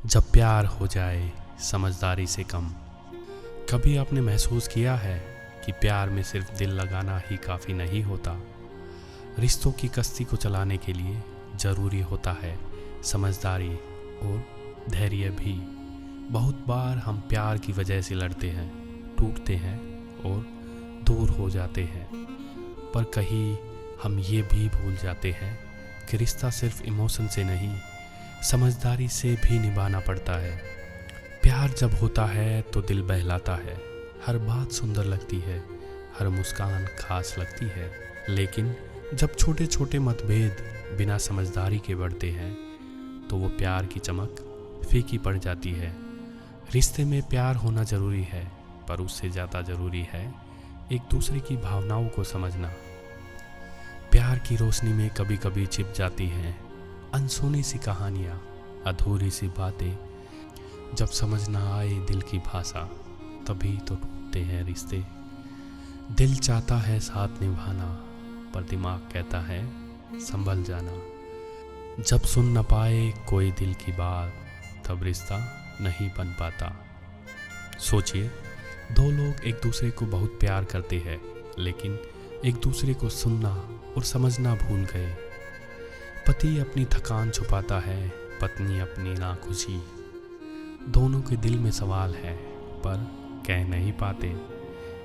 जब प्यार हो जाए समझदारी से कम। कभी आपने महसूस किया है कि प्यार में सिर्फ दिल लगाना ही काफ़ी नहीं होता। रिश्तों की कश्ती को चलाने के लिए ज़रूरी होता है समझदारी और धैर्य भी। बहुत बार हम प्यार की वजह से लड़ते हैं, टूटते हैं और दूर हो जाते हैं, पर कहीं हम ये भी भूल जाते हैं कि रिश्ता सिर्फ इमोशन से नहीं, समझदारी से भी निभाना पड़ता है। प्यार जब होता है तो दिल बहलाता है, हर बात सुंदर लगती है, हर मुस्कान खास लगती है। लेकिन जब छोटे छोटे मतभेद बिना समझदारी के बढ़ते हैं तो वो प्यार की चमक फीकी पड़ जाती है। रिश्ते में प्यार होना ज़रूरी है, पर उससे ज़्यादा ज़रूरी है एक दूसरे की भावनाओं को समझना। प्यार की रोशनी में कभी कभी छिप जाती हैं अनसुनी सी कहानियाँ, अधूरी सी बातें। जब समझ ना आए दिल की भाषा तभी तो टूटते हैं रिश्ते। दिल चाहता है साथ निभाना, पर दिमाग कहता है संभल जाना। जब सुन न पाए कोई दिल की बात तब रिश्ता नहीं बन पाता। सोचिए, दो लोग एक दूसरे को बहुत प्यार करते हैं, लेकिन एक दूसरे को सुनना और समझना भूल गए। पति अपनी थकान छुपाता है, पत्नी अपनी नाखुशी। दोनों के दिल में सवाल है, पर कह नहीं पाते।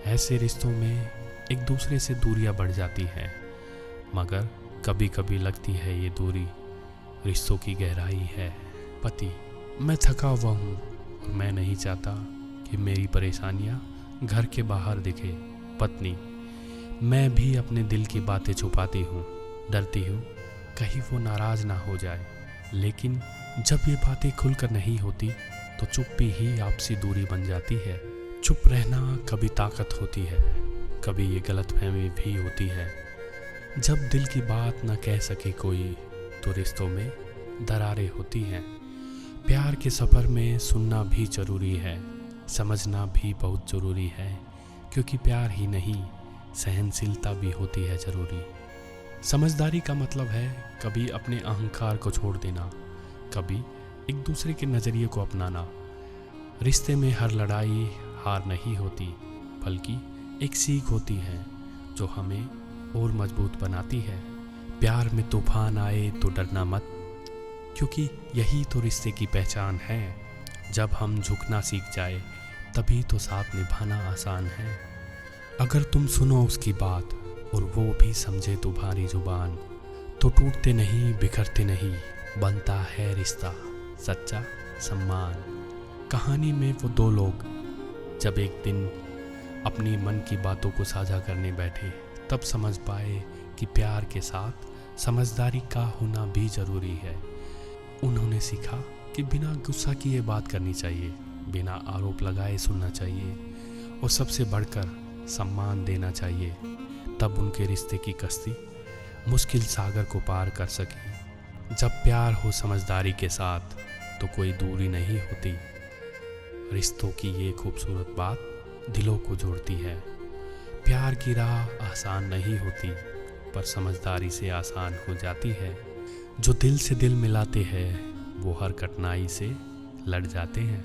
ऐसे रिश्तों में एक दूसरे से दूरियां बढ़ जाती हैं, मगर कभी कभी लगती है ये दूरी रिश्तों की गहराई है। पति: मैं थका हुआ हूँ और मैं नहीं चाहता कि मेरी परेशानियाँ घर के बाहर दिखे। पत्नी: मैं भी अपने दिल की बातें छुपाती हूँ, डरती हूँ कहीं वो नाराज़ ना हो जाए। लेकिन जब ये बातें खुलकर नहीं होती तो चुप्पी ही आपसी दूरी बन जाती है। चुप रहना कभी ताकत होती है, कभी ये गलतफहमी भी होती है। जब दिल की बात न कह सके कोई तो रिश्तों में दरारें होती हैं। प्यार के सफ़र में सुनना भी ज़रूरी है, समझना भी बहुत ज़रूरी है, क्योंकि प्यार ही नहीं सहनशीलता भी होती है ज़रूरी। समझदारी का मतलब है कभी अपने अहंकार को छोड़ देना, कभी एक दूसरे के नज़रिए को अपनाना। रिश्ते में हर लड़ाई हार नहीं होती, बल्कि एक सीख होती है जो हमें और मजबूत बनाती है। प्यार में तूफान आए तो डरना मत, क्योंकि यही तो रिश्ते की पहचान है। जब हम झुकना सीख जाए तभी तो साथ निभाना आसान है। अगर तुम सुनो उसकी बात और वो भी समझे तुम्हारी जुबान, तो टूटते नहीं, बिखरते नहीं, बनता है रिश्ता सच्चा सम्मान। कहानी में वो दो लोग जब एक दिन अपनी मन की बातों को साझा करने बैठे, तब समझ पाए कि प्यार के साथ समझदारी का होना भी ज़रूरी है। उन्होंने सीखा कि बिना गुस्सा किए बात करनी चाहिए, बिना आरोप लगाए सुनना चाहिए और सबसे बढ़कर सम्मान देना चाहिए। तब उनके रिश्ते की कश्ती मुश्किल सागर को पार कर सकी। जब प्यार हो समझदारी के साथ तो कोई दूरी नहीं होती। रिश्तों की ये खूबसूरत बात दिलों को जोड़ती है। प्यार की राह आसान नहीं होती, पर समझदारी से आसान हो जाती है। जो दिल से दिल मिलाते हैं वो हर कठिनाई से लड़ जाते हैं।